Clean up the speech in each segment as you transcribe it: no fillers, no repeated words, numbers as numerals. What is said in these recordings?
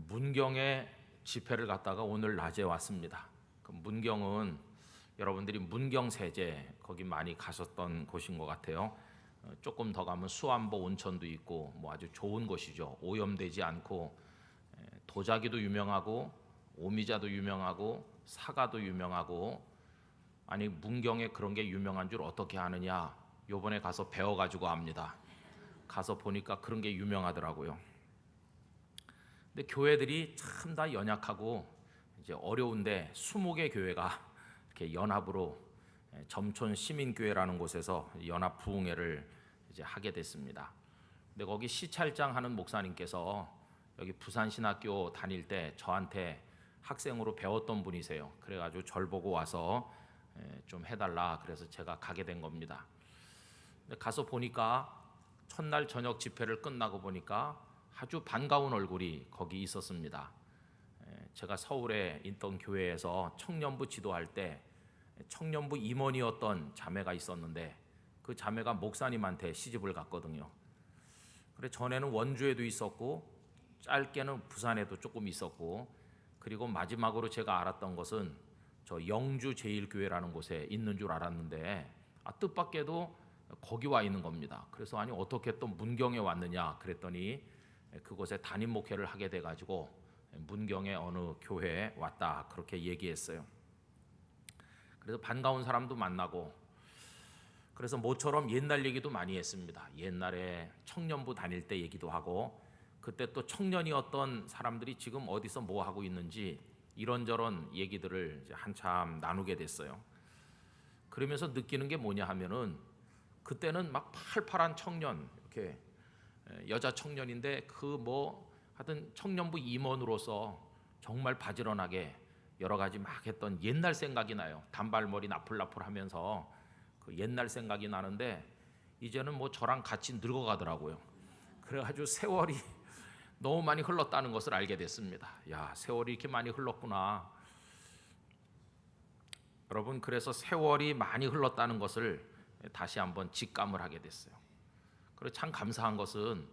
문경에 집회를 갔다가 오늘 낮에 왔습니다. 그 문경은 여러분들이 문경세제 거기 많이 가셨던 곳인 것 같아요. 조금 더 가면 수안보 온천도 있고 뭐 아주 좋은 곳이죠. 오염되지 않고 도자기도 유명하고 오미자도 유명하고 사과도 유명하고, 아니 문경에 그런 게 유명한 줄 어떻게 아느냐? 요번에 가서 배워가지고 압니다. 가서 보니까 그런 게 유명하더라고요. 근데 교회들이 참 다 연약하고 이제 어려운데 20개 교회가 이렇게 연합으로 점촌 시민교회라는 곳에서 연합 부흥회를 이제 하게 됐습니다. 근데 거기 시찰장 하는 목사님께서 여기 부산신학교 다닐 때 저한테 학생으로 배웠던 분이세요. 그래가지고 절 보고 와서 좀 해달라 그래서 제가 가게 된 겁니다. 근데 가서 보니까 첫날 저녁 집회를 끝나고 보니까 아주 반가운 얼굴이 거기 있었습니다. 제가 서울에 있던 교회에서 청년부 지도할 때 청년부 임원이었던 자매가 있었는데 그 자매가 목사님한테 시집을 갔거든요. 그래 전에는 원주에도 있었고 짧게는 부산에도 조금 있었고, 그리고 마지막으로 제가 알았던 것은 저 영주 제일교회라는 곳에 있는 줄 알았는데 뜻밖에도 거기 와 있는 겁니다. 그래서 아니 어떻게 또 문경에 왔느냐 그랬더니 그곳에 담임 목회를 하게 돼가지고 문경의 어느 교회에 왔다 그렇게 얘기했어요. 그래서 반가운 사람도 만나고, 그래서 모처럼 옛날 얘기도 많이 했습니다. 옛날에 청년부 다닐 때 얘기도 하고, 그때 또 청년이었던 사람들이 지금 어디서 뭐 하고 있는지 이런저런 얘기들을 이제 한참 나누게 됐어요. 그러면서 느끼는 게 뭐냐 하면은 그때는 막 팔팔한 청년, 이렇게 여자 청년인데 그 뭐 하여튼 청년부 임원으로서 정말 바지런하게 여러 가지 막 했던 옛날 생각이 나요. 단발머리 나풀나풀하면서 그 옛날 생각이 나는데 이제는 뭐 저랑 같이 늙어가더라고요. 그래가지고 세월이 너무 많이 흘렀다는 것을 알게 됐습니다. 야, 세월이 이렇게 많이 흘렀구나. 여러분, 그래서 세월이 많이 흘렀다는 것을 다시 한번 직감을 하게 됐어요. 그리고 참 감사한 것은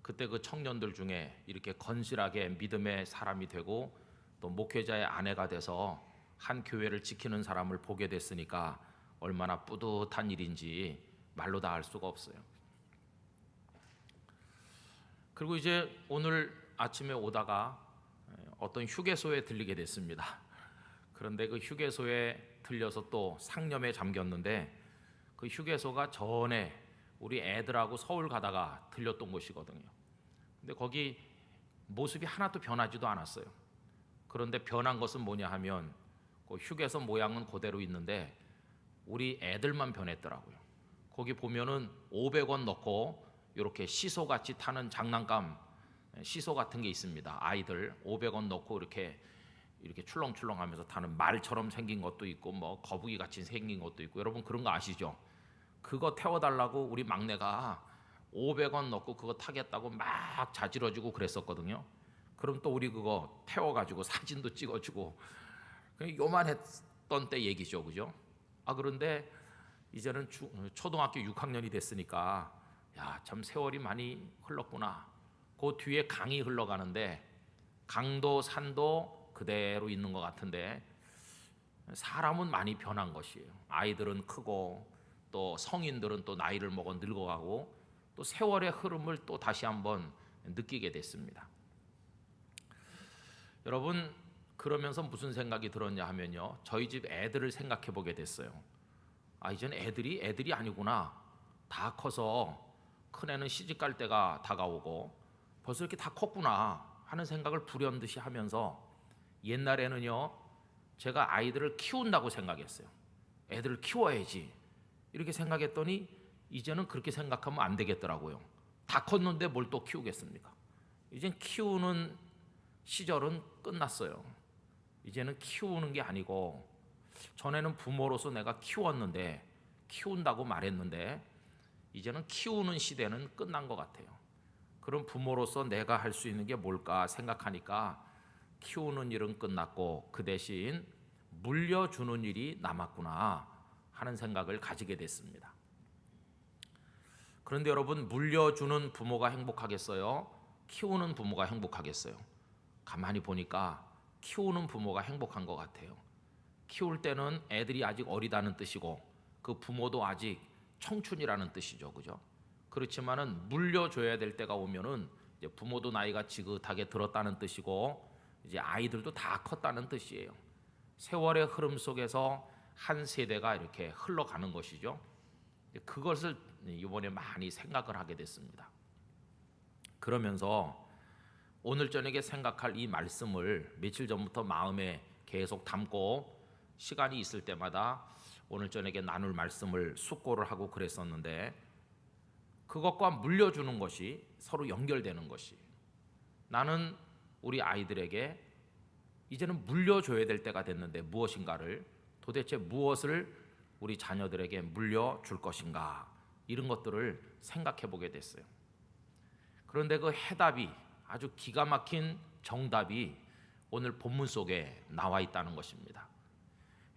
그때 그 청년들 중에 이렇게 건실하게 믿음의 사람이 되고 또 목회자의 아내가 돼서 한 교회를 지키는 사람을 보게 됐으니까 얼마나 뿌듯한 일인지 말로 다 알 수가 없어요. 그리고 이제 오늘 아침에 오다가 어떤 휴게소에 들리게 됐습니다. 그런데 그 휴게소에 들려서 또 상념에 잠겼는데 그 휴게소가 전에 우리 애들하고 서울 가다가 들렸던 곳이거든요. 근데 거기 모습이 하나도 변하지도 않았어요. 그런데 변한 것은 뭐냐 하면 그 휴게소 모양은 그대로 있는데 우리 애들만 변했더라고요. 거기 보면은 500원 넣고 이렇게 시소같이 타는 장난감 시소 같은 게 있습니다. 아이들 500원 넣고 이렇게 출렁출렁하면서 타는 말처럼 생긴 것도 있고 뭐 거북이 같이 생긴 것도 있고, 여러분 그런 거 아시죠? 그거 태워달라고 우리 막내가 500원 넣고 그거 타겠다고 막 자지러지고 그랬었거든요. 그럼 또 우리 그거 태워가지고 사진도 찍어주고 요만했던 때 얘기죠, 그죠? 그런데 이제는 초등학교 6학년이 됐으니까 야, 참 세월이 많이 흘렀구나. 그 뒤에 강이 흘러가는데 강도 산도 그대로 있는 것 같은데 사람은 많이 변한 것이에요. 아이들은 크고 또 성인들은 또 나이를 먹어 늙어가고 또 세월의 흐름을 또 다시 한번 느끼게 됐습니다. 여러분, 그러면서 무슨 생각이 들었냐 하면요, 저희 집 애들을 생각해 보게 됐어요. 이제는 애들이 아니구나. 다 커서 큰애는 시집갈 때가 다가오고 벌써 이렇게 다 컸구나 하는 생각을 불현듯이 하면서, 옛날에는요 제가 아이들을 키운다고 생각했어요. 애들을 키워야지 이렇게 생각했더니 이제는 그렇게 생각하면 안 되겠더라고요. 다 컸는데 뭘 또 키우겠습니까? 이젠 키우는 시절은 끝났어요. 이제는 키우는 게 아니고, 전에는 부모로서 내가 키웠는데 키운다고 말했는데 이제는 키우는 시대는 끝난 것 같아요. 그럼 부모로서 내가 할 수 있는 게 뭘까 생각하니까 키우는 일은 끝났고 그 대신 물려주는 일이 남았구나 하는 생각을 가지게 됐습니다. 그런데 여러분, 물려주는 부모가 행복하겠어요? 키우는 부모가 행복하겠어요? 가만히 보니까 키우는 부모가 행복한 것 같아요. 키울 때는 애들이 아직 어리다는 뜻이고 그 부모도 아직 청춘이라는 뜻이죠, 그죠? 그렇지만은 물려줘야 될 때가 오면은 이제 부모도 나이가 지긋하게 들었다는 뜻이고 이제 아이들도 다 컸다는 뜻이에요. 세월의 흐름 속에서 한 세대가 이렇게 흘러가는 것이죠. 그것을 이번에 많이 생각을 하게 됐습니다. 그러면서 오늘 저녁에 생각할 이 말씀을 며칠 전부터 마음에 계속 담고 시간이 있을 때마다 오늘 저녁에 나눌 말씀을 숙고를 하고 그랬었는데, 그것과 물려주는 것이 서로 연결되는 것이, 나는 우리 아이들에게 이제는 물려줘야 될 때가 됐는데 무엇인가를, 도대체 무엇을 우리 자녀들에게 물려줄 것인가, 이런 것들을 생각해 보게 됐어요. 그런데 그 해답이, 아주 기가 막힌 정답이 오늘 본문 속에 나와 있다는 것입니다.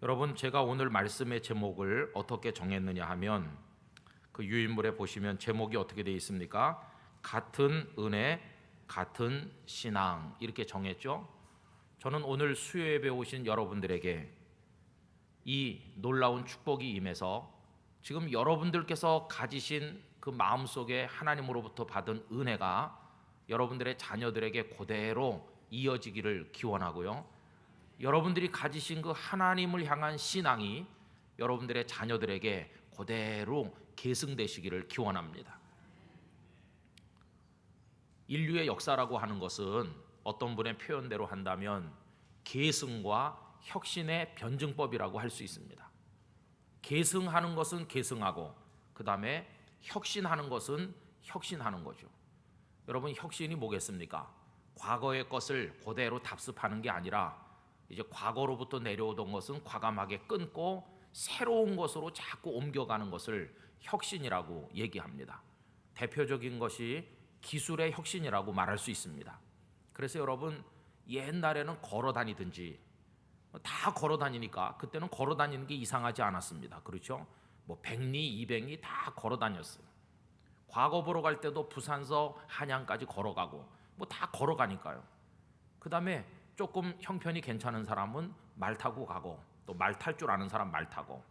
여러분, 제가 오늘 말씀의 제목을 어떻게 정했느냐 하면, 그 유인물에 보시면 제목이 어떻게 되어 있습니까? 같은 은혜, 같은 신앙, 이렇게 정했죠. 저는 오늘 수요예배 오신 여러분들에게 이 놀라운 축복이 임해서 지금 여러분들께서 가지신 그 마음속에 하나님으로부터 받은 은혜가 여러분들의 자녀들에게 그대로 이어지기를 기원하고요, 여러분들이 가지신 그 하나님을 향한 신앙이 여러분들의 자녀들에게 그대로 계승되시기를 기원합니다. 인류의 역사라고 하는 것은 어떤 분의 표현대로 한다면 계승과 혁신의 변증법이라고 할 수 있습니다. 계승하는 것은 계승하고, 그 다음에 혁신하는 것은 혁신하는 거죠. 여러분, 혁신이 뭐겠습니까? 과거의 것을 그대로 답습하는 게 아니라 이제 과거로부터 내려오던 것은 과감하게 끊고 새로운 것으로 자꾸 옮겨가는 것을 혁신이라고 얘기합니다. 대표적인 것이 기술의 혁신이라고 말할 수 있습니다. 그래서 여러분, 옛날에는 걸어 다니든지, 다 걸어 다니니까 그때는 걸어 다니는 게 이상하지 않았습니다. 그렇죠? 뭐 100리, 200리 다 걸어 다녔어요. 과거 보러 갈 때도 부산서 한양까지 걸어가고 뭐 다 걸어가니까요. 그 다음에 조금 형편이 괜찮은 사람은 말 타고 가고, 또 말 탈 줄 아는 사람 말 타고.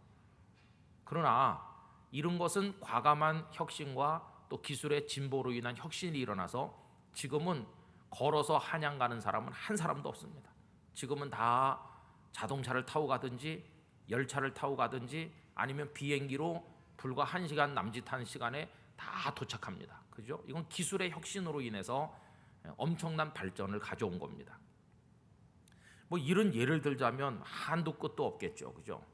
그러나 이런 것은 과감한 혁신과 또 기술의 진보로 인한 혁신이 일어나서 지금은 걸어서 한양 가는 사람은 한 사람도 없습니다. 지금은 다 자동차를 타고 가든지 열차를 타고 가든지 아니면 비행기로 불과 1시간 남짓한 시간에 다 도착합니다. 그죠? 이건 기술의 혁신으로 인해서 엄청난 발전을 가져온 겁니다. 뭐 이런 예를 들자면 한도 끝도 없겠죠. 그죠?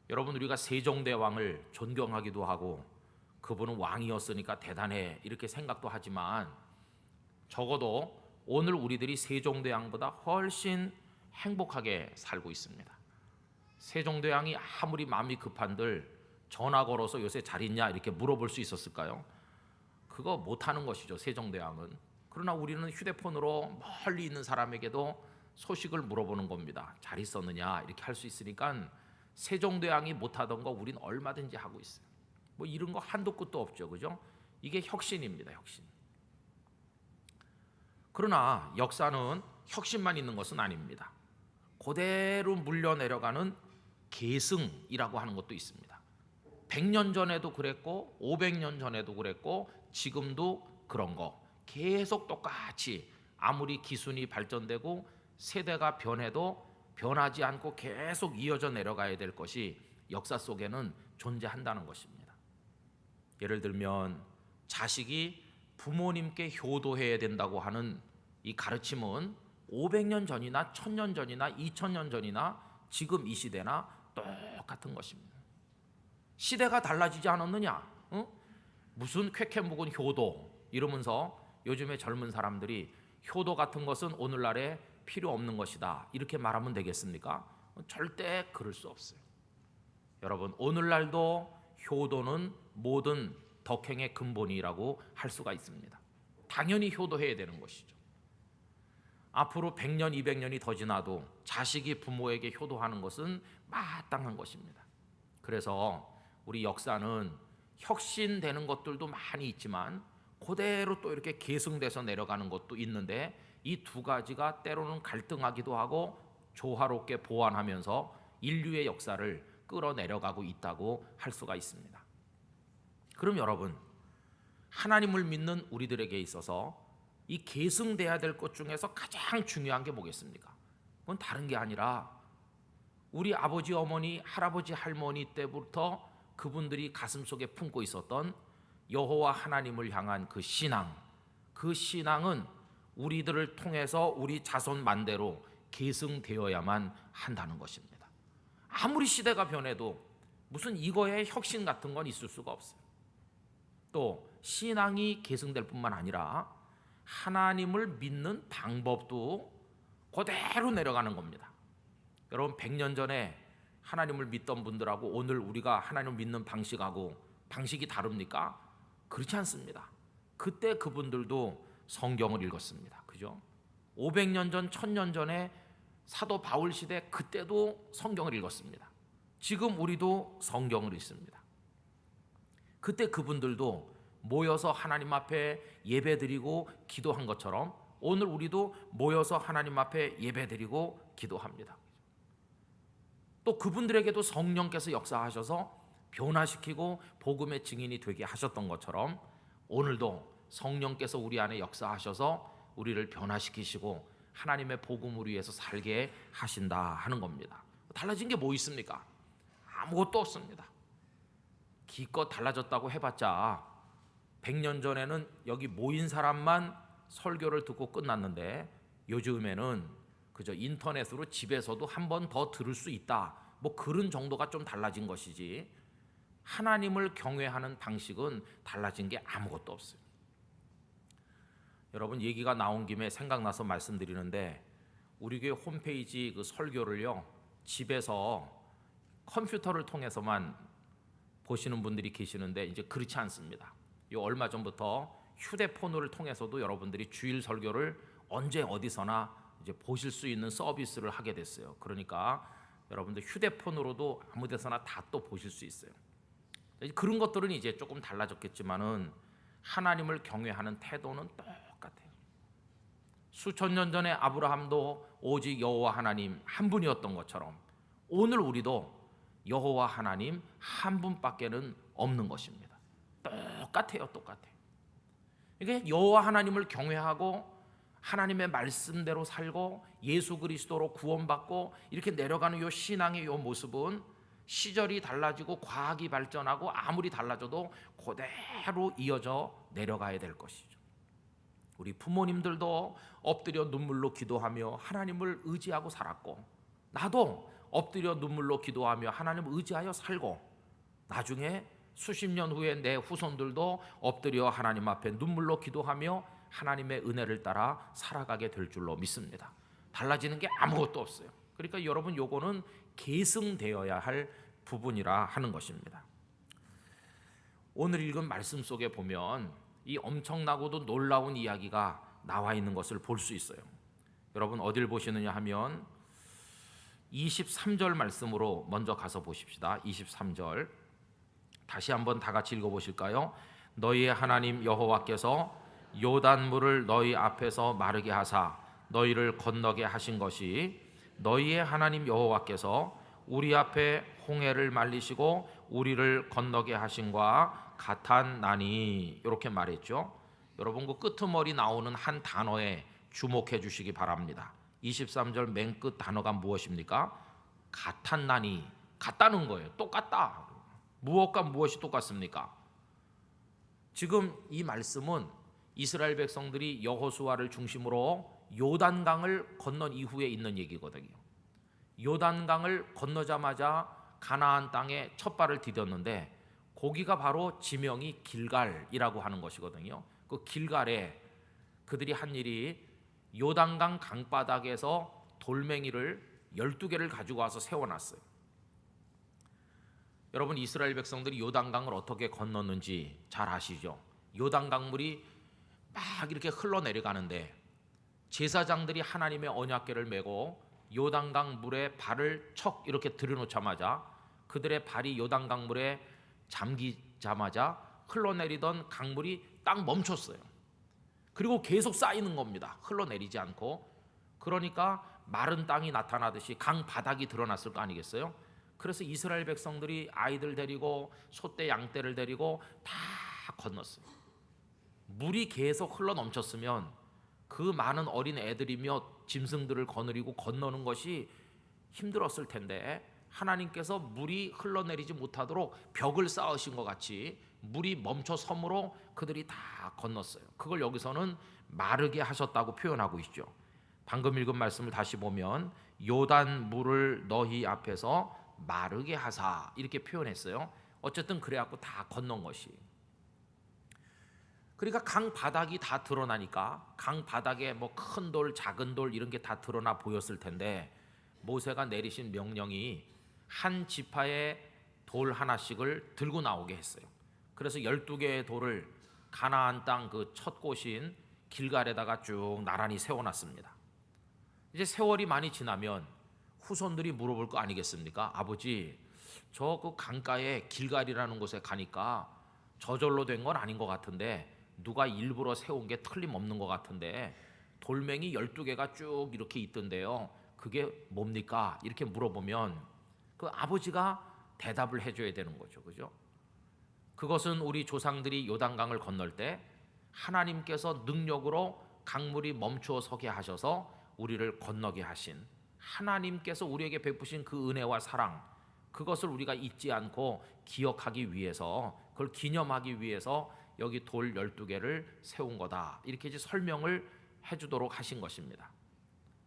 여러분, 우리가 세종대왕을 존경하기도 하고 그분은 왕이었으니까 대단해 이렇게 생각도 하지만, 적어도 오늘 우리들이 세종대왕보다 훨씬 행복하게 살고 있습니다. 세종대왕이 아무리 마음이 급한들 전화 걸어서 요새 잘 있냐 이렇게 물어볼 수 있었을까요? 그거 못하는 것이죠, 세종대왕은. 그러나 우리는 휴대폰으로 멀리 있는 사람에게도 소식을 물어보는 겁니다. 잘 있었느냐 이렇게 할 수 있으니까 세종대왕이 못하던 거 우리는 얼마든지 하고 있어요. 뭐 이런 거 한도 끝도 없죠, 그죠? 이게 혁신입니다, 혁신. 그러나 역사는 혁신만 있는 것은 아닙니다. 그대로 물려내려가는 계승이라고 하는 것도 있습니다. 100년 전에도 그랬고 500년 전에도 그랬고 지금도 그런 거 계속 똑같이, 아무리 기술이 발전되고 세대가 변해도 변하지 않고 계속 이어져 내려가야 될 것이 역사 속에는 존재한다는 것입니다. 예를 들면 자식이 부모님께 효도해야 된다고 하는 이 가르침은 500년 전이나 1000년 전이나 2000년 전이나 지금 이 시대나 똑같은 것입니다. 시대가 달라지지 않았느냐? 응? 무슨 쾌쾌 묵은 효도 이러면서 요즘에 젊은 사람들이 효도 같은 것은 오늘날에 필요 없는 것이다 이렇게 말하면 되겠습니까? 절대 그럴 수 없어요. 여러분, 오늘날도 효도는 모든 덕행의 근본이라고 할 수가 있습니다. 당연히 효도해야 되는 것이죠. 앞으로 100년, 200년이 더 지나도 자식이 부모에게 효도하는 것은 마땅한 것입니다. 그래서 우리 역사는 혁신되는 것들도 많이 있지만 그대로 또 이렇게 계승돼서 내려가는 것도 있는데, 이 두 가지가 때로는 갈등하기도 하고 조화롭게 보완하면서 인류의 역사를 끌어내려가고 있다고 할 수가 있습니다. 그럼 여러분, 하나님을 믿는 우리들에게 있어서 이 계승돼야 될 것 중에서 가장 중요한 게 뭐겠습니까? 그건 다른 게 아니라 우리 아버지, 어머니, 할아버지, 할머니 때부터 그분들이 가슴속에 품고 있었던 여호와 하나님을 향한 그 신앙, 그 신앙은 우리들을 통해서 우리 자손 만대로 계승되어야만 한다는 것입니다. 아무리 시대가 변해도 무슨 이거에 혁신 같은 건 있을 수가 없어요. 또 신앙이 계승될 뿐만 아니라 하나님을 믿는 방법도 그대로 내려가는 겁니다. 여러분, 100년 전에 하나님을 믿던 분들하고 오늘 우리가 하나님을 믿는 방식이 다릅니까? 그렇지 않습니다. 그때 그분들도 성경을 읽었습니다. 그죠? 500년 전, 1000년 전에 사도 바울 시대, 그때도 성경을 읽었습니다. 지금 우리도 성경을 읽습니다. 그때 그분들도 모여서 하나님 앞에 예배드리고 기도한 것처럼 오늘 우리도 모여서 하나님 앞에 예배드리고 기도합니다. 또 그분들에게도 성령께서 역사하셔서 변화시키고 복음의 증인이 되게 하셨던 것처럼 오늘도 성령께서 우리 안에 역사하셔서 우리를 변화시키시고 하나님의 복음을 위해서 살게 하신다 하는 겁니다. 달라진 게 뭐 있습니까? 아무것도 없습니다. 기껏 달라졌다고 해봤자 100년 전에는 여기 모인 사람만 설교를 듣고 끝났는데 요즘에는 그저 인터넷으로 집에서도 한 번 더 들을 수 있다, 뭐 그런 정도가 좀 달라진 것이지 하나님을 경외하는 방식은 달라진 게 아무것도 없어요. 여러분, 얘기가 나온 김에 생각나서 말씀드리는데 우리 교회 홈페이지 그 설교를요, 집에서 컴퓨터를 통해서만 보시는 분들이 계시는데 이제 그렇지 않습니다. 요 얼마 전부터 휴대폰을 통해서도 여러분들이 주일 설교를 언제 어디서나 이제 보실 수 있는 서비스를 하게 됐어요. 그러니까 여러분들 휴대폰으로도 아무 데서나 다 또 보실 수 있어요. 그런 것들은 이제 조금 달라졌겠지만은 하나님을 경외하는 태도는 똑같아요. 수천 년 전에 아브라함도 오직 여호와 하나님 한 분이었던 것처럼 오늘 우리도 여호와 하나님 한 분밖에는 없는 것입니다. 똑같아요. 이게 여호와 하나님을 경외하고 하나님의 말씀대로 살고 예수 그리스도로 구원받고 이렇게 내려가는 요 신앙의 요 모습은 시절이 달라지고 과학이 발전하고 아무리 달라져도 그대로 이어져 내려가야 될 것이죠. 우리 부모님들도 엎드려 눈물로 기도하며 하나님을 의지하고 살았고 나도 엎드려 눈물로 기도하며 하나님을 의지하여 살고 나중에 수십 년 후에 내 후손들도 엎드려 하나님 앞에 눈물로 기도하며 하나님의 은혜를 따라 살아가게 될 줄로 믿습니다. 달라지는 게 아무것도 없어요. 그러니까 여러분, 요거는 계승되어야 할 부분이라 하는 것입니다. 오늘 읽은 말씀 속에 보면 이 엄청나고도 놀라운 이야기가 나와 있는 것을 볼 수 있어요. 여러분, 어딜 보시느냐 하면 23절 말씀으로 먼저 가서 보십시다. 23절 다시 한번 다 같이 읽어보실까요? 너희의 하나님 여호와께서 요단물을 너희 앞에서 마르게 하사 너희를 건너게 하신 것이 너희의 하나님 여호와께서 우리 앞에 홍해를 말리시고 우리를 건너게 하신과 같았나니, 이렇게 말했죠. 여러분, 그 끄트머리 나오는 한 단어에 주목해 주시기 바랍니다. 23절 맨 끝 단어가 무엇입니까? 같았나니, 같다는 거예요. 똑같다. 무엇과 무엇이 똑같습니까? 지금 이 말씀은 이스라엘 백성들이 여호수아를 중심으로 요단강을 건넌 이후에 있는 얘기거든요. 요단강을 건너자마자 가나안 땅에 첫 발을 디뎠는데 거기가 바로 지명이 길갈이라고 하는 것이거든요. 그 길갈에 그들이 한 일이 요단강 강바닥에서 돌멩이를 12개를 가지고 와서 세워놨어요. 여러분, 이스라엘 백성들이 요단강을 어떻게 건넜는지 잘 아시죠? 요단강물이 막 이렇게 흘러내려가는데 제사장들이 하나님의 언약궤를 메고 요단강 물에 발을 척 이렇게 들여놓자마자 그들의 발이 요단강 물에 잠기자마자 흘러내리던 강물이 딱 멈췄어요. 그리고 계속 쌓이는 겁니다. 흘러내리지 않고. 그러니까 마른 땅이 나타나듯이 강 바닥이 드러났을 거 아니겠어요? 그래서 이스라엘 백성들이 아이들 데리고 소떼 양떼를 데리고 다 건넜어요. 물이 계속 흘러 넘쳤으면 그 많은 어린 애들이며 짐승들을 거느리고 건너는 것이 힘들었을 텐데 하나님께서 물이 흘러내리지 못하도록 벽을 쌓으신 것 같이 물이 멈춰 섬으로 그들이 다 건넜어요. 그걸 여기서는 마르게 하셨다고 표현하고 있죠. 방금 읽은 말씀을 다시 보면 요단 물을 너희 앞에서 마르게 하사 이렇게 표현했어요. 어쨌든 그래갖고 다 건넌 것이. 그러니까 강 바닥이 다 드러나니까 강 바닥에 뭐 큰 돌, 작은 돌 이런 게 다 드러나 보였을 텐데 모세가 내리신 명령이 한 지파에 돌 하나씩을 들고 나오게 했어요. 그래서 12개의 돌을 가나안 땅 그 첫 곳인 길갈에다가 쭉 나란히 세워놨습니다. 이제 세월이 많이 지나면 후손들이 물어볼 거 아니겠습니까? 아버지, 저 그 강가에 길갈이라는 곳에 가니까 저절로 된 건 아닌 것 같은데 누가 일부러 세운 게 틀림없는 것 같은데 돌멩이 12개가 쭉 이렇게 있던데요. 그게 뭡니까? 이렇게 물어보면 그 아버지가 대답을 해줘야 되는 거죠. 그죠? 그것은 우리 조상들이 요단강을 건널 때 하나님께서 능력으로 강물이 멈추어 서게 하셔서 우리를 건너게 하신 하나님께서 우리에게 베푸신 그 은혜와 사랑, 그것을 우리가 잊지 않고 기억하기 위해서, 그걸 기념하기 위해서 여기 돌 12개를 세운 거다. 이렇게 이제 설명을 해주도록 하신 것입니다.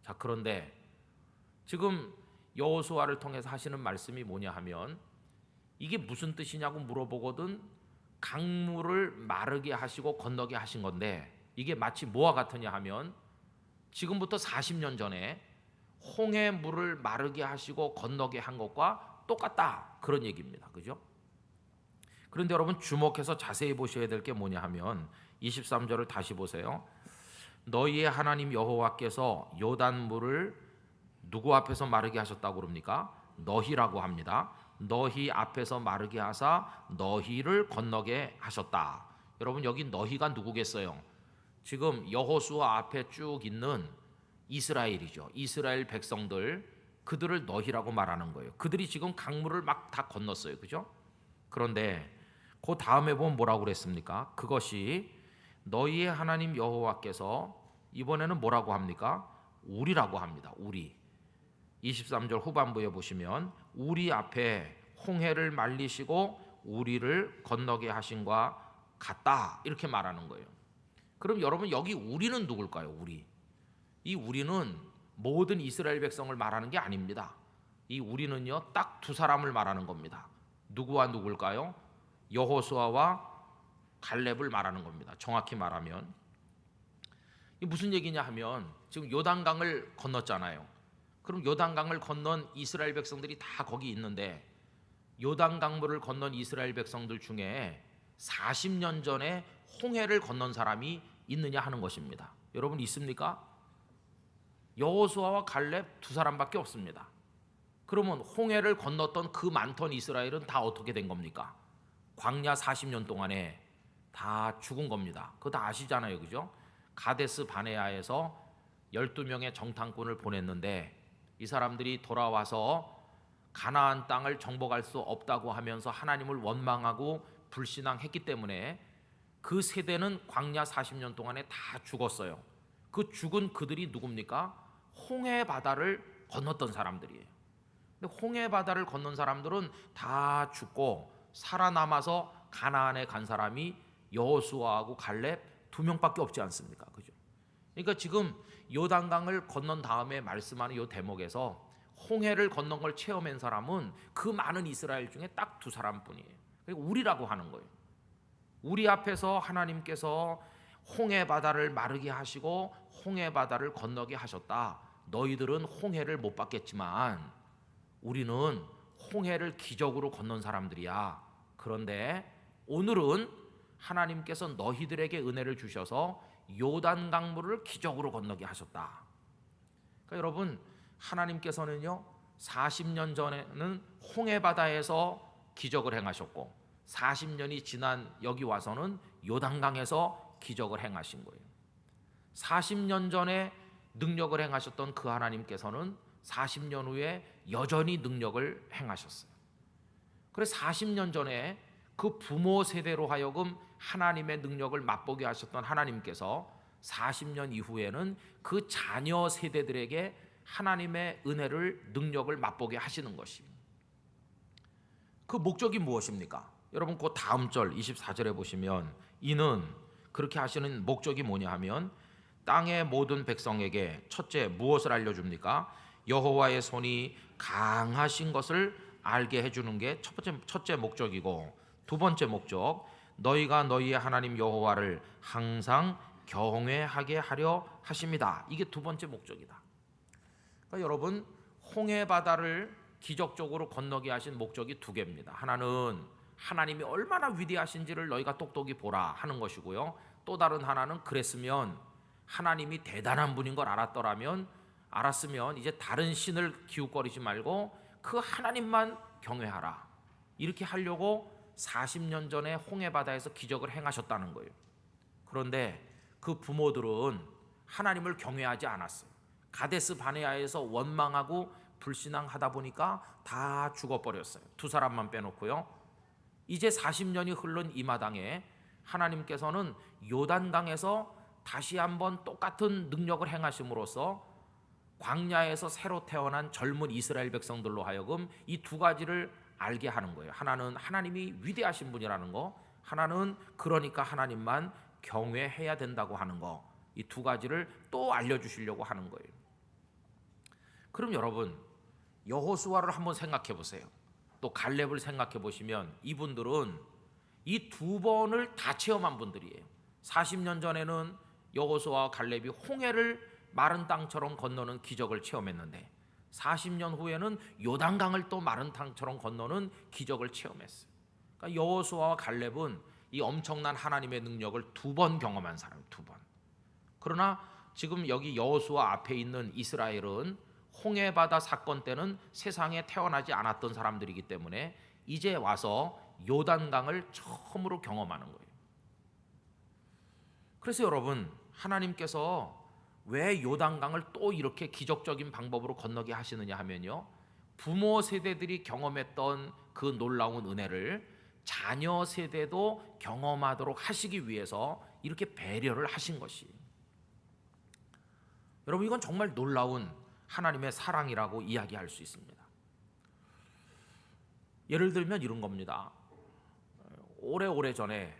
자, 그런데 지금 여호수아를 통해서 하시는 말씀이 뭐냐 하면 이게 무슨 뜻이냐고 물어보거든 강물을 마르게 하시고 건너게 하신 건데 이게 마치 뭐와 같으냐 하면 지금부터 40년 전에 홍해 물을 마르게 하시고 건너게 한 것과 똑같다, 그런 얘기입니다. 그죠? 그런데 여러분 주목해서 자세히 보셔야 될 게 뭐냐 하면 23절을 다시 보세요. 너희의 하나님 여호와께서 요단 물을 누구 앞에서 마르게 하셨다고 그럽니까? 너희라고 합니다. 너희 앞에서 마르게 하사 너희를 건너게 하셨다. 여러분 여기 너희가 누구겠어요? 지금 여호수아 앞에 쭉 있는 이스라엘이죠. 이스라엘 백성들, 그들을 너희라고 말하는 거예요. 그들이 지금 강물을 막 다 건넜어요. 그죠? 그런데 그 다음에 보면 뭐라고 그랬습니까? 그것이 너희의 하나님 여호와께서 이번에는 뭐라고 합니까? 우리라고 합니다. 우리. 23절 후반부에 보시면 우리 앞에 홍해를 말리시고 우리를 건너게 하신과 같다, 이렇게 말하는 거예요. 그럼 여러분 여기 우리는 누굴까요? 우리. 이 우리는 모든 이스라엘 백성을 말하는 게 아닙니다. 이 우리는요 딱 두 사람을 말하는 겁니다. 누구와 누굴까요? 여호수아와 갈렙을 말하는 겁니다. 정확히 말하면 이 무슨 얘기냐 하면 지금 요단강을 건넜잖아요. 그럼 요단강을 건넌 이스라엘 백성들이 다 거기 있는데 요단강물을 건넌 이스라엘 백성들 중에 40년 전에 홍해를 건넌 사람이 있느냐 하는 것입니다. 여러분 있습니까? 여호수아와 갈렙 두 사람밖에 없습니다. 그러면 홍해를 건넜던 그 많던 이스라엘은 다 어떻게 된 겁니까? 광야 40년 동안에 다 죽은 겁니다. 그거 다 아시잖아요. 그죠? 가데스 바네아에서 12명의 정탐꾼을 보냈는데 이 사람들이 돌아와서 가나안 땅을 정복할 수 없다고 하면서 하나님을 원망하고 불신앙했기 때문에 그 세대는 광야 40년 동안에 다 죽었어요. 그 죽은 그들이 누굽니까? 홍해 바다를 건넜던 사람들이에요. 근데 홍해 바다를 건넌 사람들은 다 죽고 살아남아서 가나안에 간 사람이 여호수아하고 갈렙 두 명밖에 없지 않습니까? 그죠? 그러니까 지금 요단강을 건넌 다음에 말씀하는 이 대목에서 홍해를 건넌 걸 체험한 사람은 그 많은 이스라엘 중에 딱 두 사람뿐이에요. 그리고 우리라고 하는 거예요. 우리 앞에서 하나님께서 홍해 바다를 마르게 하시고 홍해 바다를 건너게 하셨다. 너희들은 홍해를 못 봤겠지만 우리는 홍해를 기적으로 건넌 사람들이야. 그런데 오늘은 하나님께서 너희들에게 은혜를 주셔서 요단 강물을 기적으로 건너게 하셨다. 그러니까 여러분 하나님께서는요 40년 전에는 홍해 바다에서 기적을 행하셨고 40년이 지난 여기 와서는 요단강에서 기적을 행하신 거예요. 40년 전에 능력을 행하셨던 그 하나님께서는 40년 후에 여전히 능력을 행하셨어요. 그래서 40년 전에 그 부모 세대로 하여금 하나님의 능력을 맛보게 하셨던 하나님께서 40년 이후에는 그 자녀 세대들에게 하나님의 은혜를, 능력을 맛보게 하시는 것입니다. 그 목적이 무엇입니까? 여러분 그 다음 절 24절에 보시면 이는 그렇게 하시는 목적이 뭐냐 하면 땅의 모든 백성에게 첫째 무엇을 알려줍니까? 여호와의 손이 강하신 것을 알게 해주는 게 첫째 목적이고, 두 번째 목적, 너희가 너희의 하나님 여호와를 항상 경외하게 하려 하십니다. 이게 두 번째 목적이다. 그러니까 여러분 홍해 바다를 기적적으로 건너게 하신 목적이 두 개입니다. 하나는 하나님이 얼마나 위대하신지를 너희가 똑똑히 보라 하는 것이고요. 또 다른 하나는 그랬으면 하나님이 대단한 분인 걸 알았으면 이제 다른 신을 기웃거리지 말고 그 하나님만 경외하라. 이렇게 하려고 40년 전에 홍해 바다에서 기적을 행하셨다는 거예요. 그런데 그 부모들은 하나님을 경외하지 않았어요. 가데스 바네아에서 원망하고 불신앙하다 보니까 다 죽어버렸어요. 두 사람만 빼놓고요. 이제 40년이 흐른 이 마당에 하나님께서는 요단강에서 다시 한번 똑같은 능력을 행하심으로써 광야에서 새로 태어난 젊은 이스라엘 백성들로 하여금 이 두 가지를 알게 하는 거예요. 하나는 하나님이 위대하신 분이라는 거, 하나는 그러니까 하나님만 경외해야 된다고 하는 거, 이 두 가지를 또 알려주시려고 하는 거예요. 그럼 여러분 여호수아를 한번 생각해 보세요. 또 갈렙을 생각해 보시면 이분들은 이 두 번을 다 체험한 분들이에요. 40년 전에는 여호수아와 갈렙이 홍해를 마른 땅처럼 건너는 기적을 체험했는데 40년 후에는 요단강을 또 마른 땅처럼 건너는 기적을 체험했어요. 그러니까 여호수아와 갈렙은 이 엄청난 하나님의 능력을 두 번 경험한 사람이에요. 두 번. 그러나 지금 여기 여호수아 앞에 있는 이스라엘은 홍해 바다 사건 때는 세상에 태어나지 않았던 사람들이기 때문에 이제 와서 요단강을 처음으로 경험하는 거예요. 그래서 여러분 하나님께서 왜 요단강을 또 이렇게 기적적인 방법으로 건너게 하시느냐 하면요, 부모 세대들이 경험했던 그 놀라운 은혜를 자녀 세대도 경험하도록 하시기 위해서 이렇게 배려를 하신 것이, 여러분 이건 정말 놀라운 하나님의 사랑이라고 이야기할 수 있습니다. 예를 들면 이런 겁니다. 오래 전에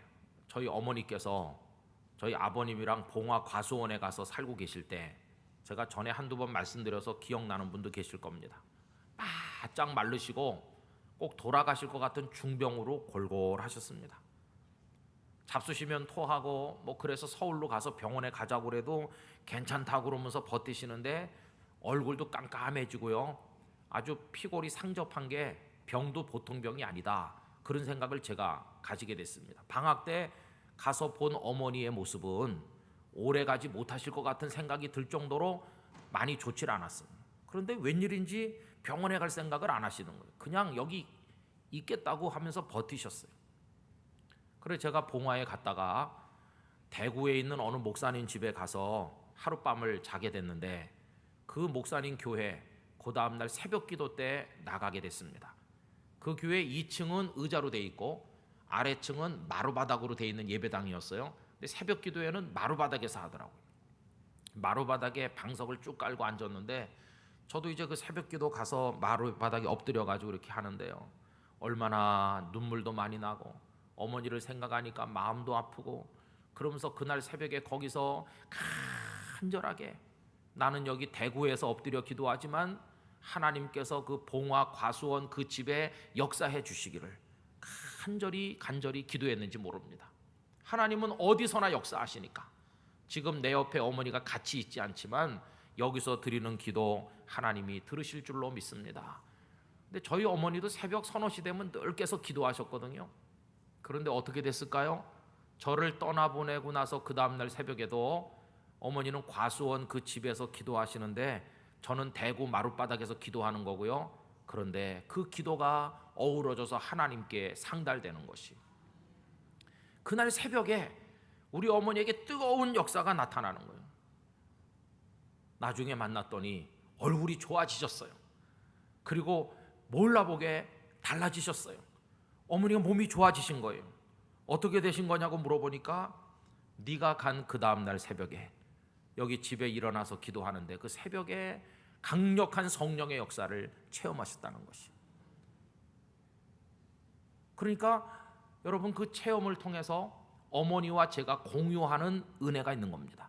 저희 어머니께서 저희 아버님이랑 봉화 과수원에 가서 살고 계실 때 제가 전에 한두 번 말씀드려서 기억나는 분도 계실 겁니다. 바짝 마르시고 꼭 돌아가실 것 같은 중병으로 골골하셨습니다. 잡수시면 토하고 뭐 그래서 서울로 가서 병원에 가자고 그래도 괜찮다고 그러면서 버티시는데 얼굴도 깜깜해지고요. 아주 피골이 상접한 게 병도 보통 병이 아니다. 그런 생각을 제가 가지게 됐습니다. 방학 때 가서 본 어머니의 모습은 오래 가지 못하실 것 같은 생각이 들 정도로 많이 좋질 않았습니다. 그런데 웬일인지 병원에 갈 생각을 안 하시는 거예요. 그냥 여기 있겠다고 하면서 버티셨어요. 그래서 제가 봉화에 갔다가 대구에 있는 어느 목사님 집에 가서 하룻밤을 자게 됐는데 그 목사님 교회 그 다음날 새벽 기도 때 나가게 됐습니다. 그 교회 2층은 의자로 돼 있고 아래층은 마루바닥으로 돼 있는 예배당이었어요. 근데 새벽 기도회는 마루바닥에서 하더라고요. 마루바닥에 방석을 쭉 깔고 앉았는데 저도 이제 그 새벽 기도 가서 마루바닥에 엎드려 가지고 이렇게 하는데요. 얼마나 눈물도 많이 나고 어머니를 생각하니까 마음도 아프고 그러면서 그날 새벽에 거기서 간절하게 나는 여기 대구에서 엎드려 기도하지만 하나님께서 그 봉화 과수원 그 집에 역사해 주시기를 간절히 기도했는지 모릅니다. 하나님은 어디서나 역사하시니까 지금 내 옆에 어머니가 같이 있지 않지만 여기서 드리는 기도 하나님이 들으실 줄로 믿습니다. 근데 저희 어머니도 새벽 서너 시 되면 늘 깨서 기도하셨거든요. 그런데 어떻게 됐을까요? 저를 떠나보내고 나서 그 다음날 새벽에도 어머니는 과수원 그 집에서 기도하시는데 저는 대구 마룻바닥에서 기도하는 거고요. 그런데 그 기도가 어우러져서 하나님께 상달되는 것이, 그날 새벽에 우리 어머니에게 뜨거운 역사가 나타나는 거예요. 나중에 만났더니 얼굴이 좋아지셨어요. 그리고 몰라보게 달라지셨어요. 어머니가 몸이 좋아지신 거예요. 어떻게 되신 거냐고 물어보니까 네가 간 그 다음날 새벽에 여기 집에 일어나서 기도하는데 그 새벽에 강력한 성령의 역사를 체험하셨다는 것이. 그러니까 여러분, 그 체험을 통해서 어머니와 제가 공유하는 은혜가 있는 겁니다.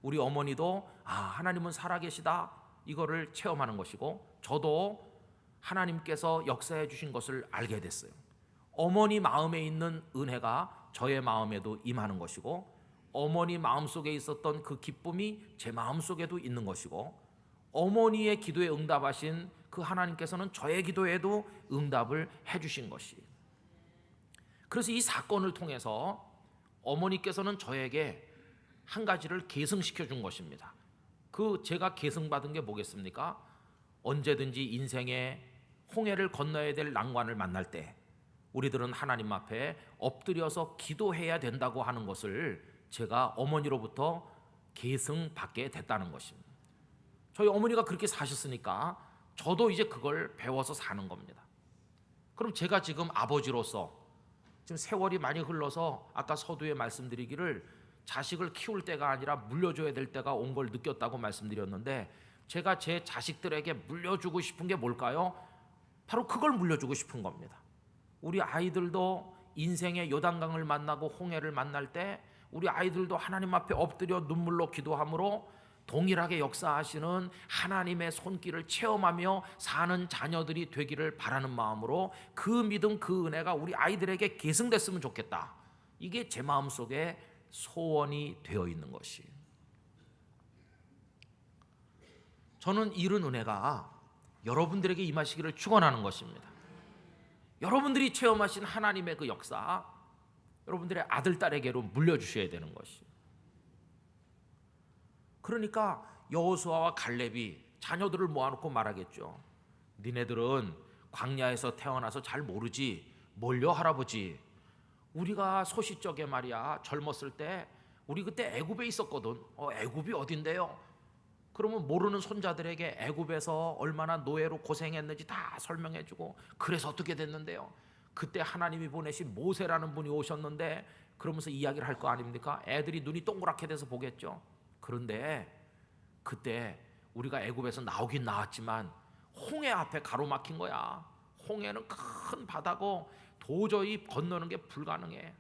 우리 어머니도 하나님은 살아계시다, 이거를 체험하는 것이고, 저도 하나님께서 역사해 주신 것을 알게 됐어요. 어머니 마음에 있는 은혜가 저의 마음에도 임하는 것이고, 어머니 마음속에 있었던 그 기쁨이 제 마음속에도 있는 것이고, 어머니의 기도에 응답하신 그 하나님께서는 저의 기도에도 응답을 해 주신 것이. 그래서 이 사건을 통해서 어머니께서는 저에게 한 가지를 계승시켜 준 것입니다. 그 제가 계승받은 게 뭐겠습니까? 언제든지 인생에 홍해를 건너야 될 난관을 만날 때 우리들은 하나님 앞에 엎드려서 기도해야 된다고 하는 것을 제가 어머니로부터 계승받게 됐다는 것입니다. 저희 어머니가 그렇게 사셨으니까 저도 이제 그걸 배워서 사는 겁니다. 그럼 제가 지금 아버지로서 지금 세월이 많이 흘러서 아까 서두에 말씀드리기를 자식을 키울 때가 아니라 물려줘야 될 때가 온 걸 느꼈다고 말씀드렸는데, 제가 제 자식들에게 물려주고 싶은 게 뭘까요? 바로 그걸 물려주고 싶은 겁니다. 우리 아이들도 인생의 요단강을 만나고 홍해를 만날 때 우리 아이들도 하나님 앞에 엎드려 눈물로 기도함으로 동일하게 역사하시는 하나님의 손길을 체험하며 사는 자녀들이 되기를 바라는 마음으로 그 믿음, 그 은혜가 우리 아이들에게 계승됐으면 좋겠다. 이게 제 마음속에 소원이 되어 있는 것이. 저는 이런 은혜가 여러분들에게 임하시기를 축원하는 것입니다. 여러분들이 체험하신 하나님의 그 역사, 여러분들의 아들, 딸에게로 물려주셔야 되는 것이. 그러니까 여호수아와 갈렙이 자녀들을 모아놓고 말하겠죠. 니네들은 광야에서 태어나서 잘 모르지. 뭘요, 할아버지? 우리가 소시적에 말이야, 젊었을 때 우리 그때 애굽에 있었거든. 애굽이 어딘데요? 그러면 모르는 손자들에게 애굽에서 얼마나 노예로 고생했는지 다 설명해주고, 그래서 어떻게 됐는데요? 그때 하나님이 보내신 모세라는 분이 오셨는데, 그러면서 이야기를 할 거 아닙니까? 애들이 눈이 동그랗게 돼서 보겠죠. 그런데 그때 우리가 애굽에서 나오긴 나왔지만 홍해 앞에 가로막힌 거야. 홍해는 큰 바다고 도저히 건너는 게 불가능해.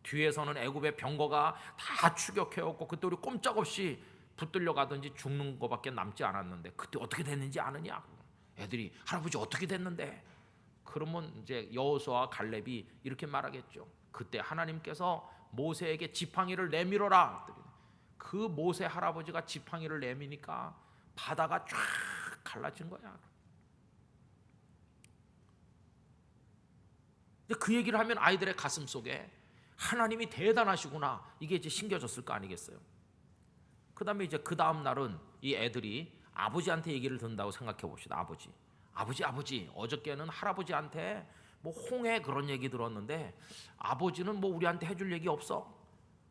뒤에서는 애굽의 병거가 다 추격해왔고, 그때 우리 꼼짝없이 붙들려 가든지 죽는 거밖에 남지 않았는데, 그때 어떻게 됐는지 아느냐? 애들이 할아버지 어떻게 됐는데? 그러면 이제 여호수아와 갈렙이 이렇게 말하겠죠. 그때 하나님께서 모세에게 지팡이를 내밀어라. 그 모세 할아버지가 지팡이를 내미니까 바다가 쫙 갈라진 거야. 그 얘기를 하면 아이들의 가슴 속에 하나님이 대단하시구나, 이게 이제 심겨졌을 거 아니겠어요? 그 다음에 이제 그 다음 날은 이 애들이 아버지한테 얘기를 듣는다고 생각해 봅시다. 아버지, 어저께는 할아버지한테 뭐 홍해 그런 얘기 들었는데 아버지는 뭐 우리한테 해줄 얘기 없어?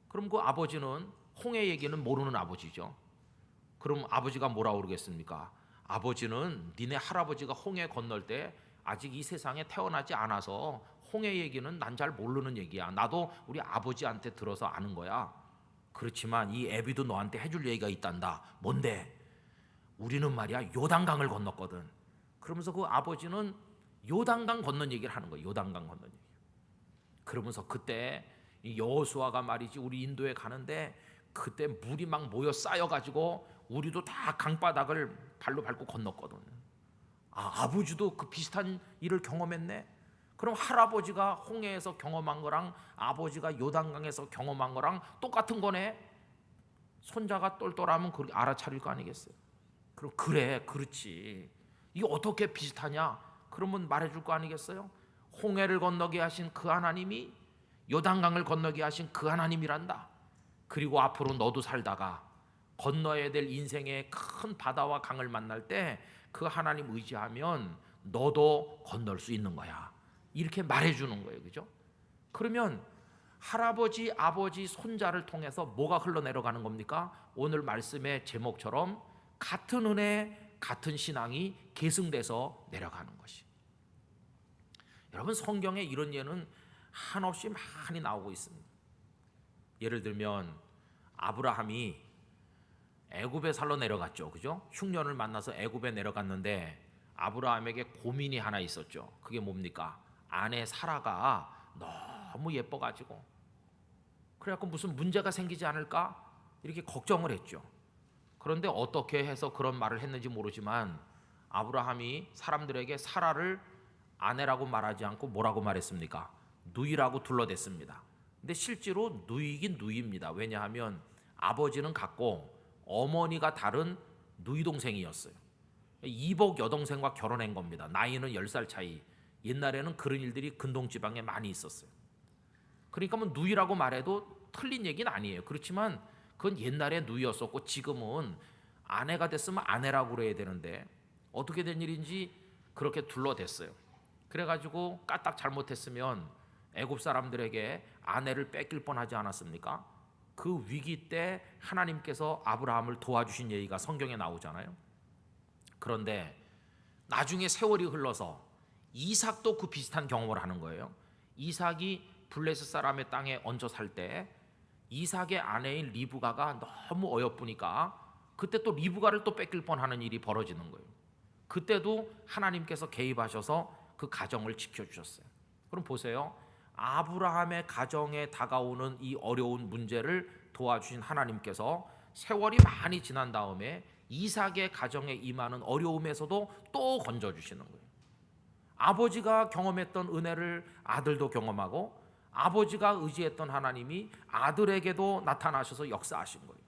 그럼 그 아버지는 홍해 얘기는 모르는 아버지죠. 그럼 아버지가 뭐라고 그러겠습니까? 아버지는 니네 할아버지가 홍해 건널 때 아직 이 세상에 태어나지 않아서 홍해 얘기는 난 잘 모르는 얘기야. 나도 우리 아버지한테 들어서 아는 거야. 그렇지만 이 애비도 너한테 해줄 얘기가 있단다. 뭔데? 우리는 말이야 요단강을 건넜거든. 그러면서 그 아버지는 요단강 건넌 얘기를 하는 거예요. 요단강 건넌 얘기. 그러면서 그때 이 여호수아가 말이지 우리 인도에 가는데 그때 물이 막 모여 쌓여가지고 우리도 다 강바닥을 발로 밟고 건넜거든. 아버지도 그 비슷한 일을 경험했네. 그럼 할아버지가 홍해에서 경험한 거랑 아버지가 요단강에서 경험한 거랑 똑같은 거네. 손자가 똘똘하면 그렇게 알아차릴 거 아니겠어요? 그럼 그래, 그렇지. 이게 어떻게 비슷하냐? 그러면 말해줄 거 아니겠어요? 홍해를 건너게 하신 그 하나님이 요단강을 건너게 하신 그 하나님이란다. 그리고 앞으로 너도 살다가 건너야 될 인생의 큰 바다와 강을 만날 때 그 하나님 의지하면 너도 건널 수 있는 거야. 이렇게 말해주는 거예요. 그죠? 그러면 할아버지, 아버지, 손자를 통해서 뭐가 흘러내려가는 겁니까? 오늘 말씀의 제목처럼 같은 은혜, 같은 신앙이 계승돼서 내려가는 것이. 여러분, 성경에 이런 예는 한없이 많이 나오고 있습니다. 예를 들면 아브라함이 애굽에 살러 내려갔죠. 그죠? 흉년을 만나서 애굽에 내려갔는데 아브라함에게 고민이 하나 있었죠. 그게 뭡니까? 아내 사라가 너무 예뻐가지고 그래갖고 무슨 문제가 생기지 않을까? 이렇게 걱정을 했죠. 그런데 어떻게 해서 그런 말을 했는지 모르지만 아브라함이 사람들에게 사라를 아내라고 말하지 않고 뭐라고 말했습니까? 누이라고 둘러댔습니다. 근데 실제로 누이긴 누이입니다. 왜냐하면 아버지는 같고 어머니가 다른 누이 동생이었어요. 이복 여동생과 결혼한 겁니다. 나이는 10살 차이. 옛날에는 그런 일들이 근동지방에 많이 있었어요. 그러니까 뭐 누이라고 말해도 틀린 얘기는 아니에요. 그렇지만 그건 옛날에 누이였었고 지금은 아내가 됐으면 아내라고 그래야 되는데 어떻게 된 일인지 그렇게 둘러댔어요. 그래가지고 까딱 잘못했으면 애굽 사람들에게 아내를 뺏길 뻔하지 않았습니까? 그 위기 때 하나님께서 아브라함을 도와주신 얘기가 성경에 나오잖아요. 그런데 나중에 세월이 흘러서 이삭도 그 비슷한 경험을 하는 거예요. 이삭이 블레셋 사람의 땅에 얹혀 살 때 이삭의 아내인 리브가가 너무 어여쁘니까 그때 또 리브가를 또 뺏길 뻔하는 일이 벌어지는 거예요. 그때도 하나님께서 개입하셔서 그 가정을 지켜주셨어요. 그럼 보세요. 아브라함의 가정에 다가오는 이 어려운 문제를 도와주신 하나님께서 세월이 많이 지난 다음에 이삭의 가정에 임하는 어려움에서도 또 건져주시는 거예요. 아버지가 경험했던 은혜를 아들도 경험하고 아버지가 의지했던 하나님이 아들에게도 나타나셔서 역사하신 거예요.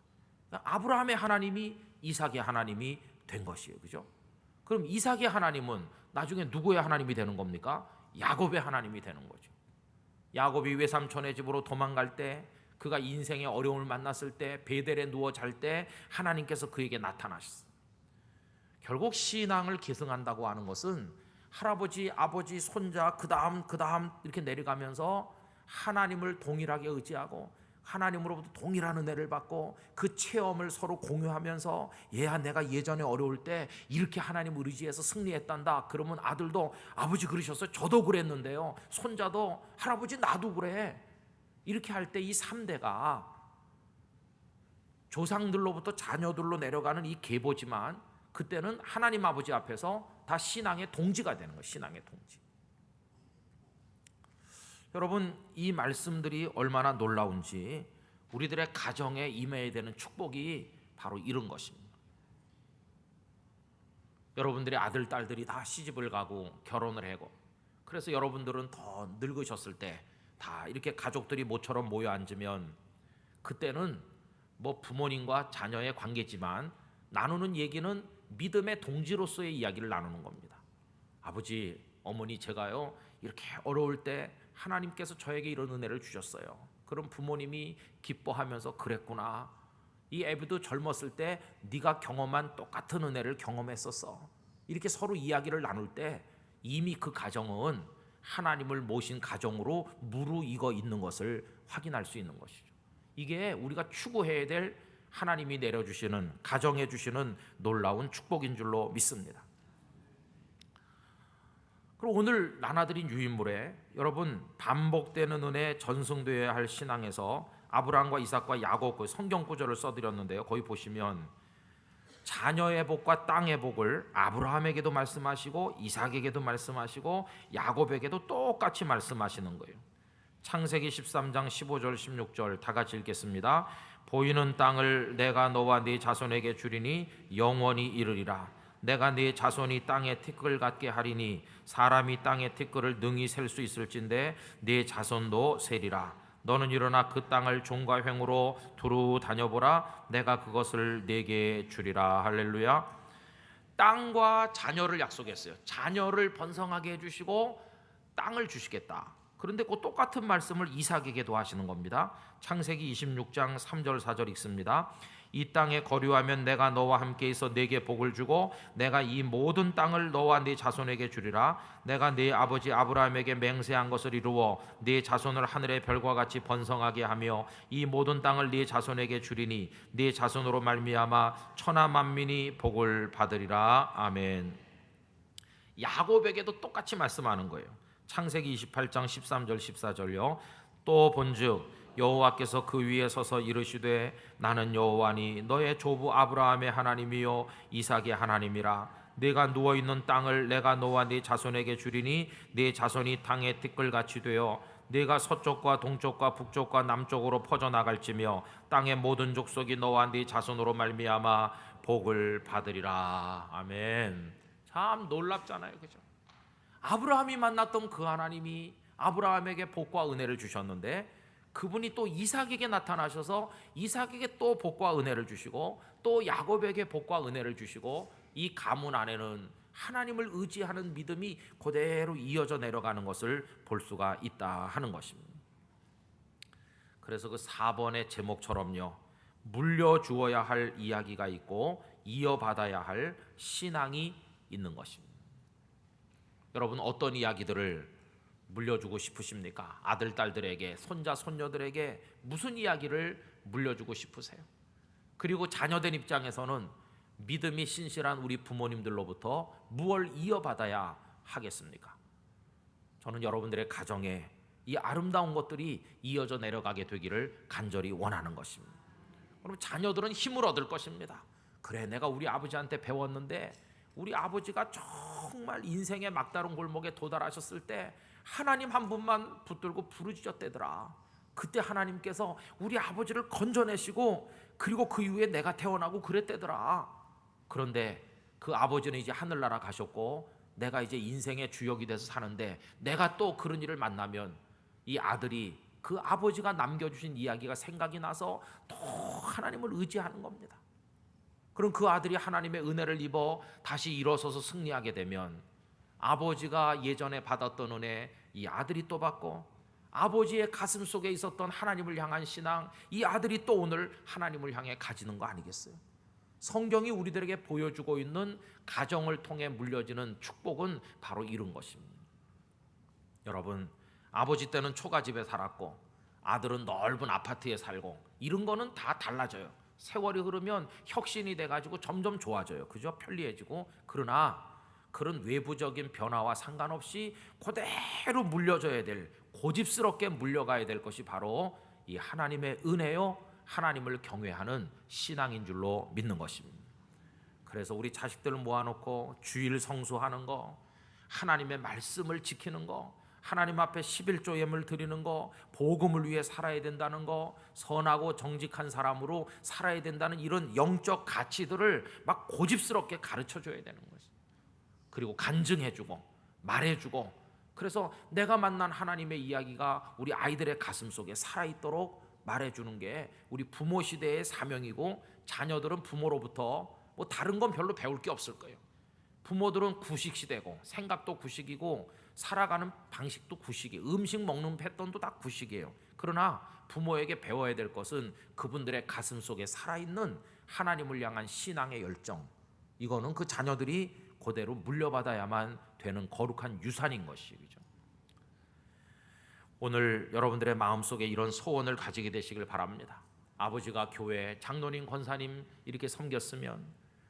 아브라함의 하나님이 이삭의 하나님이 된 것이에요. 그죠? 그럼 이삭의 하나님은 나중에 누구의 하나님이 되는 겁니까? 야곱의 하나님이 되는 거죠. 야곱이 외삼촌의 집으로 도망갈 때, 그가 인생의 어려움을 만났을 때, 베델에 누워 잘 때 하나님께서 그에게 나타나셨어요. 결국 신앙을 계승한다고 하는 것은 할아버지, 아버지, 손자, 그 다음 이렇게 내려가면서 하나님을 동일하게 의지하고 하나님으로부터 동일한 은혜를 받고 그 체험을 서로 공유하면서 얘야 내가 예전에 어려울 때 이렇게 하나님을 의지해서 승리했단다. 그러면 아들도 아버지 그러셨어요. 저도 그랬는데요. 손자도 할아버지 나도 그래. 이렇게 할 때 이 3대가 조상들로부터 자녀들로 내려가는 이 계보지만 그때는 하나님 아버지 앞에서 다 신앙의 동지가 되는 거예요. 신앙의 동지. 여러분, 이 말씀들이 얼마나 놀라운지 우리들의 가정에 임해야 되는 축복이 바로 이런 것입니다. 여러분들의 아들, 딸들이 다 시집을 가고 결혼을 하고 그래서 여러분들은 더 늙으셨을 때 다 이렇게 가족들이 모처럼 모여 앉으면 그때는 뭐 부모님과 자녀의 관계지만 나누는 얘기는 믿음의 동지로서의 이야기를 나누는 겁니다. 아버지, 어머니, 제가요 이렇게 어려울 때 하나님께서 저에게 이런 은혜를 주셨어요. 그럼 부모님이 기뻐하면서 그랬구나. 이 애비도 젊었을 때 네가 경험한 똑같은 은혜를 경험했었어. 이렇게 서로 이야기를 나눌 때 이미 그 가정은 하나님을 모신 가정으로 무르익어 있는 것을 확인할 수 있는 것이죠. 이게 우리가 추구해야 될 하나님이 내려주시는, 가정해 주시는 놀라운 축복인 줄로 믿습니다. 그리고 오늘 나눠드린 유인물에 여러분 반복되는 은혜 전승되어야 할 신앙에서 아브라함과 이삭과 야곱 그 성경 구절을 써드렸는데요. 거기 보시면 자녀의 복과 땅의 복을 아브라함에게도 말씀하시고 이삭에게도 말씀하시고 야곱에게도 똑같이 말씀하시는 거예요. 창세기 13장 15절 16절 다 같이 읽겠습니다. 보이는 땅을 내가 너와 네 자손에게 주리니 영원히 이르리라. 내가 네 자손이 땅의 티끌 같게 하리니 사람이 땅의 티끌을 능히 셀 수 있을진데 네 자손도 세리라. 너는 일어나 그 땅을 종과 횡으로 두루 다녀보라. 내가 그것을 네게 주리라. 할렐루야. 땅과 자녀를 약속했어요. 자녀를 번성하게 해주시고 땅을 주시겠다. 그런데 그 똑같은 말씀을 이삭에게도 하시는 겁니다. 창세기 26장 3절 4절 읽습니다. 이 땅에 거류하면 내가 너와 함께 있어 네게 복을 주고 내가 이 모든 땅을 너와 네 자손에게 주리라. 내가 네 아버지 아브라함에게 맹세한 것을 이루어 네 자손을 하늘의 별과 같이 번성하게 하며 이 모든 땅을 네 자손에게 주리니 네 자손으로 말미암아 천하 만민이 복을 받으리라. 아멘. 야곱에게도 똑같이 말씀하는 거예요. 창세기 28장 13절 14절요. 또 본즉 여호와께서 그 위에 서서 이르시되 나는 여호와니 너의 조부 아브라함의 하나님이요 이삭의 하나님이라. 네가 누워있는 땅을 내가 너와 네 자손에게 주리니 네 자손이 땅의 티끌같이 되어 네가 서쪽과 동쪽과 북쪽과 남쪽으로 퍼져나갈지며 땅의 모든 족속이 너와 네 자손으로 말미암아 복을 받으리라. 아멘. 참 놀랍잖아요, 그죠? 아브라함이 만났던 그 하나님이 아브라함에게 복과 은혜를 주셨는데 그분이 또 이삭에게 나타나셔서 이삭에게 또 복과 은혜를 주시고 또 야곱에게 복과 은혜를 주시고 이 가문 안에는 하나님을 의지하는 믿음이 그대로 이어져 내려가는 것을 볼 수가 있다 하는 것입니다. 그래서 그 4번의 제목처럼요, 물려주어야 할 이야기가 있고 이어받아야 할 신앙이 있는 것입니다. 여러분 어떤 이야기들을 물려주고 싶으십니까? 아들, 딸들에게, 손자, 손녀들에게 무슨 이야기를 물려주고 싶으세요? 그리고 자녀된 입장에서는 믿음이 신실한 우리 부모님들로부터 무엇을 이어받아야 하겠습니까? 저는 여러분들의 가정에 이 아름다운 것들이 이어져 내려가게 되기를 간절히 원하는 것입니다. 그럼 자녀들은 힘을 얻을 것입니다. 그래, 내가 우리 아버지한테 배웠는데 우리 아버지가 정말 인생의 막다른 골목에 도달하셨을 때 하나님 한 분만 붙들고 부르짖었대더라. 그때 하나님께서 우리 아버지를 건져내시고 그리고 그 이후에 내가 태어나고 그랬대더라. 그런데 그 아버지는 이제 하늘나라 가셨고 내가 이제 인생의 주역이 돼서 사는데 내가 또 그런 일을 만나면 이 아들이 그 아버지가 남겨주신 이야기가 생각이 나서 또 하나님을 의지하는 겁니다. 그럼 그 아들이 하나님의 은혜를 입어 다시 일어서서 승리하게 되면 아버지가 예전에 받았던 은혜 이 아들이 또 받고 아버지의 가슴 속에 있었던 하나님을 향한 신앙 이 아들이 또 오늘 하나님을 향해 가지는 거 아니겠어요? 성경이 우리들에게 보여주고 있는 가정을 통해 물려지는 축복은 바로 이런 것입니다. 여러분 아버지 때는 초가집에 살았고 아들은 넓은 아파트에 살고 이런 거는 다 달라져요. 세월이 흐르면 혁신이 돼가지고 점점 좋아져요. 그죠? 편리해지고. 그러나 그런 외부적인 변화와 상관없이 그대로 물려줘야 될, 고집스럽게 물려가야 될 것이 바로 이 하나님의 은혜요, 하나님을 경외하는 신앙인 줄로 믿는 것입니다. 그래서 우리 자식들을 모아놓고 주일 성수하는 거, 하나님의 말씀을 지키는 거, 하나님 앞에 11조 예물 드리는 거, 복음을 위해 살아야 된다는 거, 선하고 정직한 사람으로 살아야 된다는 이런 영적 가치들을 막 고집스럽게 가르쳐줘야 되는 거죠. 그리고 간증해주고 말해주고, 그래서 내가 만난 하나님의 이야기가 우리 아이들의 가슴 속에 살아있도록 말해주는 게 우리 부모 시대의 사명이고, 자녀들은 부모로부터 뭐 다른 건 별로 배울 게 없을 거예요. 부모들은 구식 시대고 생각도 구식이고 살아가는 방식도 구식이에요. 음식 먹는 패턴도 다 구식이에요. 그러나 부모에게 배워야 될 것은 그분들의 가슴 속에 살아있는 하나님을 향한 신앙의 열정, 이거는 그 자녀들이 그대로 물려받아야만 되는 거룩한 유산인 것이죠. 오늘 여러분들의 마음속에 이런 소원을 가지게 되시길 바랍니다. 아버지가 교회, 장로님, 권사님 이렇게 섬겼으면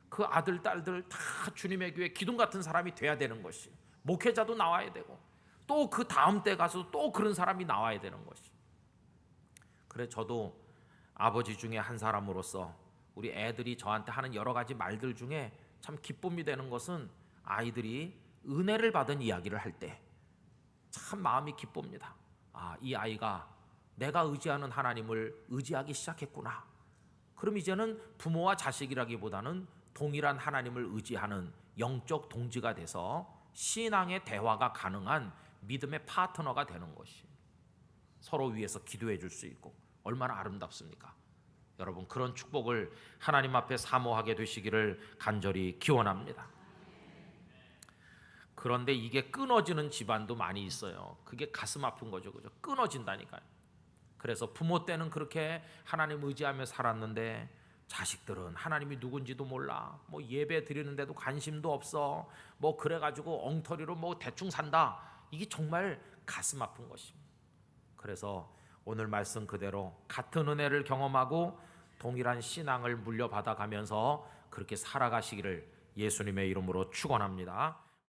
그 아들, 딸들 다 주님의 교회 기둥 같은 사람이 돼야 되는 것이, 목회자도 나와야 되고 또 그 다음 때 가서 또 그런 사람이 나와야 되는 것이. 그래 저도 아버지 중에 한 사람으로서 우리 애들이 저한테 하는 여러 가지 말들 중에 참 기쁨이 되는 것은 아이들이 은혜를 받은 이야기를 할 때 참 마음이 기쁩니다. 아, 이 아이가 내가 의지하는 하나님을 의지하기 시작했구나. 그럼 이제는 부모와 자식이라기보다는 동일한 하나님을 의지하는 영적 동지가 돼서 신앙의 대화가 가능한 믿음의 파트너가 되는 것이, 서로 위해서 기도해 줄 수 있고 얼마나 아름답습니까? 여러분 그런 축복을 하나님 앞에 사모하게 되시기를 간절히 기원합니다. 그런데 이게 끊어지는 집안도 많이 있어요. 그게 가슴 아픈 거죠, 그죠? 끊어진다니까요. 그래서 부모 때는 그렇게 하나님 의지하며 살았는데 자식들은 하나님이 누군지도 몰라. 뭐 예배 드리는데도 관심도 없어. 뭐 그래가지고 엉터리로 뭐 대충 산다. 이게 정말 가슴 아픈 것입니다. 그래서 오늘 말씀 그대로 같은 은혜를 경험하고 동일한 신앙을 물려받아 가면서 그렇게 살아가시기를 예수님의 이름으로 축원합니다.